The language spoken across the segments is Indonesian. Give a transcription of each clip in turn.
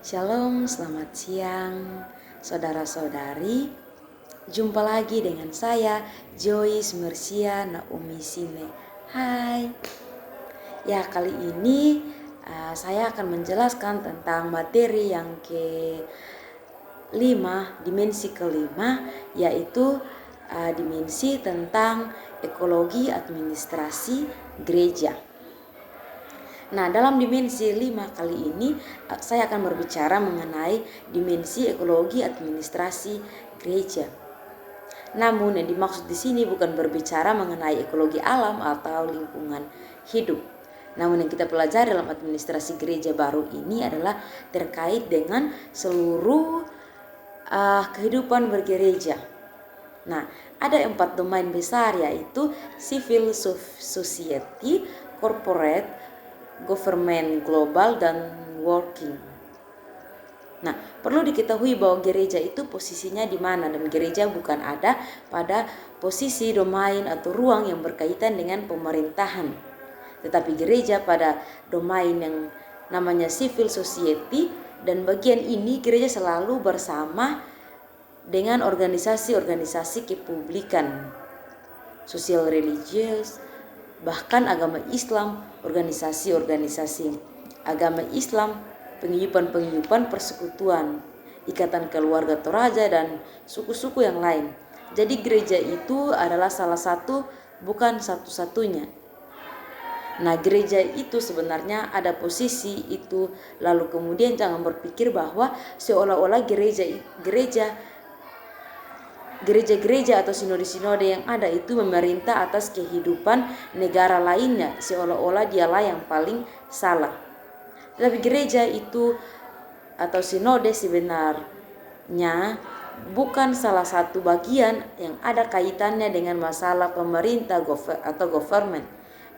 Shalom, selamat siang saudara-saudari. Jumpa lagi dengan saya Joyce Mercia Naomi Sine. Hai. Ya, kali ini saya akan menjelaskan tentang materi yang dimensi kelima, yaitu dimensi tentang ekologi administrasi gereja. Nah, dalam dimensi 5 kali ini saya akan berbicara mengenai dimensi ekologi administrasi gereja. Namun yang dimaksud di sini bukan berbicara mengenai ekologi alam atau lingkungan hidup. Namun yang kita pelajari dalam administrasi gereja baru ini adalah terkait dengan seluruh kehidupan bergereja. Nah, ada 4 domain besar, yaitu civil society, corporate, government global, dan working. Nah, perlu diketahui bahwa gereja itu posisinya di mana, dan gereja bukan ada pada posisi domain atau ruang yang berkaitan dengan pemerintahan. Tetapi gereja pada domain yang namanya civil society, dan bagian ini gereja selalu bersama dengan organisasi-organisasi kepublikan, sosial religius, bahkan agama Islam, organisasi-organisasi agama Islam, penghidupan persekutuan, ikatan keluarga Toraja, dan suku-suku yang lain. Jadi gereja itu adalah salah satu, bukan satu-satunya. Nah, gereja itu sebenarnya ada posisi itu, lalu kemudian jangan berpikir bahwa seolah-olah gereja-gereja atau sinode-sinode yang ada itu memerintah atas kehidupan negara lainnya, seolah-olah dialah yang paling salah. Tetapi gereja itu atau sinode sebenarnya bukan salah satu bagian yang ada kaitannya dengan masalah pemerintah atau government.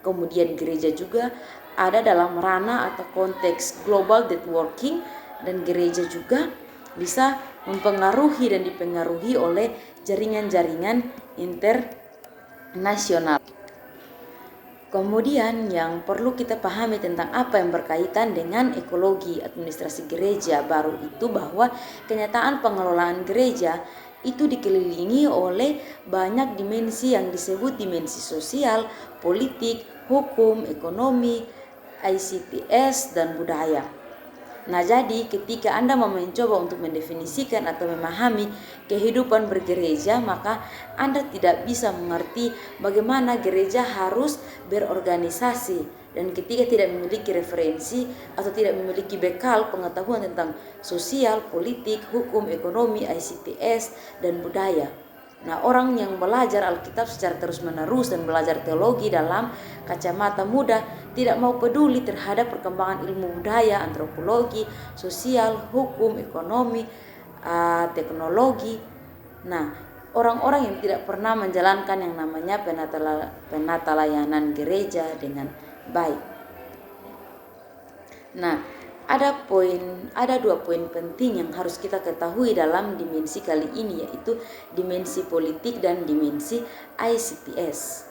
Kemudian gereja juga ada dalam ranah atau konteks global networking, dan gereja juga bisa mempengaruhi dan dipengaruhi oleh jaringan-jaringan internasional. Kemudian yang perlu kita pahami tentang apa yang berkaitan dengan ekologi administrasi gereja baru itu, bahwa kenyataan pengelolaan gereja itu dikelilingi oleh banyak dimensi yang disebut dimensi sosial, politik, hukum, ekonomi, ICTS, dan budaya. Nah, jadi ketika Anda mau mencoba untuk mendefinisikan atau memahami kehidupan bergereja, maka Anda tidak bisa mengerti bagaimana gereja harus berorganisasi. Dan ketika tidak memiliki referensi atau tidak memiliki bekal pengetahuan tentang sosial, politik, hukum, ekonomi, ICTS, dan budaya. Nah, orang yang belajar Alkitab secara terus-menerus dan belajar teologi dalam kacamata muda tidak mau peduli terhadap perkembangan ilmu budaya, antropologi, sosial, hukum, ekonomi, teknologi. Nah, orang-orang yang tidak pernah menjalankan yang namanya penata layanan gereja dengan baik. Nah, ada 2 poin penting yang harus kita ketahui dalam dimensi kali ini, yaitu dimensi politik dan dimensi ICTS.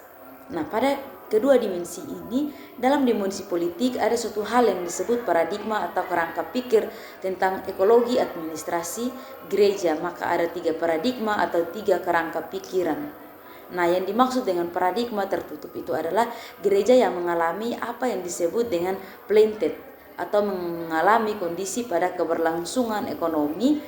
Nah, pada kedua dimensi ini, dalam dimensi politik ada suatu hal yang disebut paradigma atau kerangka pikir tentang ekologi administrasi gereja. Maka ada 3 paradigma atau 3 kerangka pikiran. Nah, yang dimaksud dengan paradigma tertutup itu adalah gereja yang mengalami apa yang disebut dengan planted, atau mengalami kondisi pada keberlangsungan ekonomi,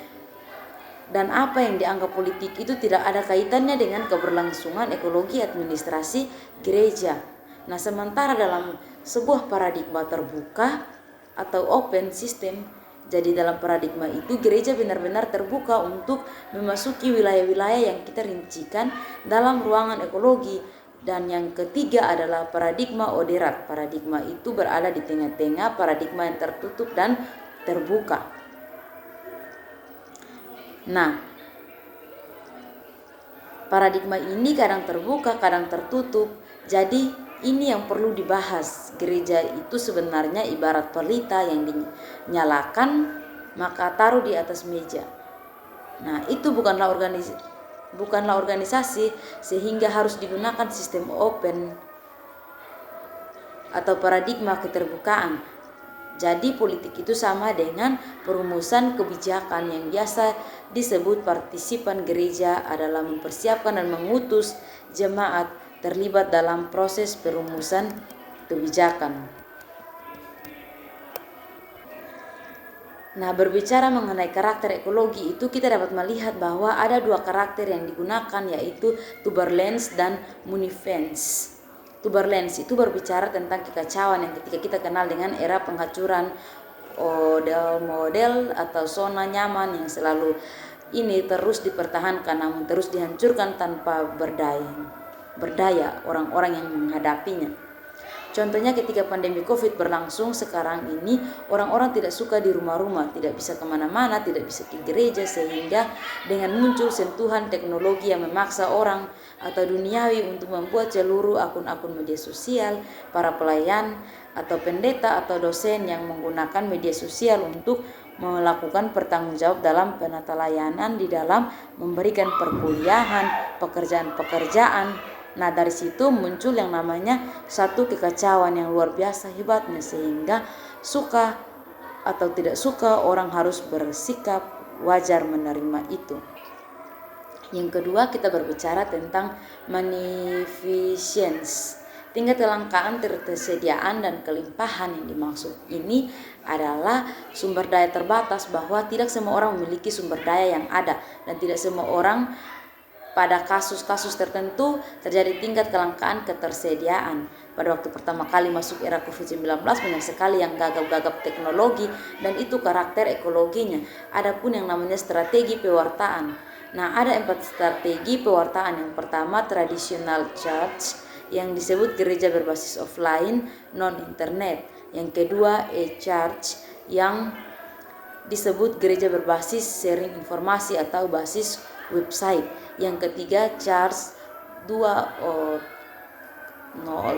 dan apa yang dianggap politik itu tidak ada kaitannya dengan keberlangsungan ekologi administrasi gereja. Nah, sementara dalam sebuah paradigma terbuka atau open system, jadi dalam paradigma itu gereja benar-benar terbuka untuk memasuki wilayah-wilayah yang kita rincikan dalam ruangan ekologi. Dan yang ketiga adalah paradigma moderat. Paradigma itu berada di tengah-tengah paradigma yang tertutup dan terbuka. Nah, paradigma ini kadang terbuka, kadang tertutup. Jadi ini yang perlu dibahas. Gereja itu sebenarnya ibarat pelita yang dinyalakan maka taruh di atas meja. Nah, itu bukanlah organisasi sehingga harus digunakan sistem open atau paradigma keterbukaan. Jadi politik itu sama dengan perumusan kebijakan yang biasa disebut partisipan gereja adalah mempersiapkan dan mengutus jemaat terlibat dalam proses perumusan kebijakan. Nah, berbicara mengenai karakter ekologi itu kita dapat melihat bahwa ada dua karakter yang digunakan, yaitu Tuberlens dan Munifens. Tuberlens itu berbicara tentang kekacauan yang ketika kita kenal dengan era penghancuran model atau zona nyaman yang selalu ini terus dipertahankan namun terus dihancurkan tanpa berdaya orang-orang yang menghadapinya. Contohnya ketika pandemi COVID berlangsung sekarang ini, orang-orang tidak suka di rumah-rumah, tidak bisa kemana-mana, tidak bisa ke gereja, sehingga dengan muncul sentuhan teknologi yang memaksa orang atau duniawi untuk membuat seluruh akun-akun media sosial, para pelayan atau pendeta atau dosen yang menggunakan media sosial untuk melakukan pertanggungjawab dalam penata layanan di dalam memberikan perkuliahan, pekerjaan-pekerjaan. Nah, dari situ muncul yang namanya satu kekacauan yang luar biasa hebatnya, sehingga suka atau tidak suka orang harus bersikap wajar menerima itu. Yang kedua, kita berbicara tentang magnificence. Tingkat kelangkaan, ketersediaan, dan kelimpahan yang dimaksud ini adalah sumber daya terbatas, bahwa tidak semua orang memiliki sumber daya yang ada, dan tidak semua orang pada kasus-kasus tertentu terjadi tingkat kelangkaan ketersediaan. Pada waktu pertama kali masuk era COVID-19 banyak sekali yang gagap-gagap teknologi, dan itu karakter ekologinya. Adapun yang namanya strategi pewartaan. Nah, ada 4 strategi pewartaan. Yang pertama, traditional church yang disebut gereja berbasis offline non-internet. Yang kedua, e-church yang disebut gereja berbasis sharing informasi atau basis website. Yang ketiga, Church 2.0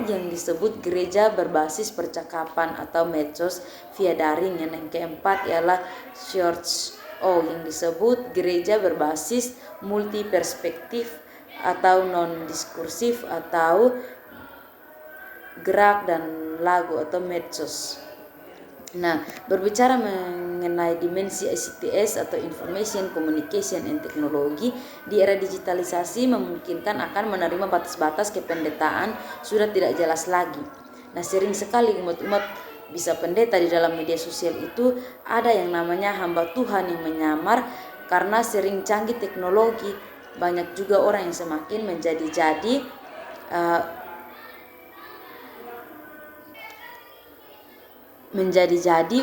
yang disebut gereja berbasis percakapan atau medsos via daring. Yang keempat ialah Church yang disebut gereja berbasis multi perspektif atau non diskursif atau gerak dan lagu atau medsos. Nah, berbicara mengenai dimensi ICTS atau Information Communication and Technology, di era digitalisasi memungkinkan akan menerima batas-batas kependetaan sudah tidak jelas lagi. Nah, sering sekali umat-umat bisa pendeta di dalam media sosial itu ada yang namanya hamba Tuhan yang menyamar karena sering canggih teknologi. Banyak juga orang yang semakin menjadi-jadi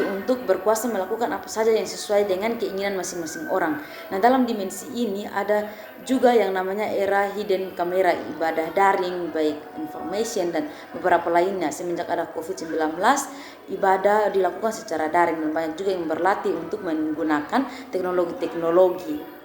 untuk berkuasa melakukan apa saja yang sesuai dengan keinginan masing-masing orang. Nah, dalam dimensi ini ada juga yang namanya era hidden camera, ibadah daring, baik information dan beberapa lainnya. Semenjak ada COVID-19, ibadah dilakukan secara daring dan banyak juga yang berlatih untuk menggunakan teknologi-teknologi.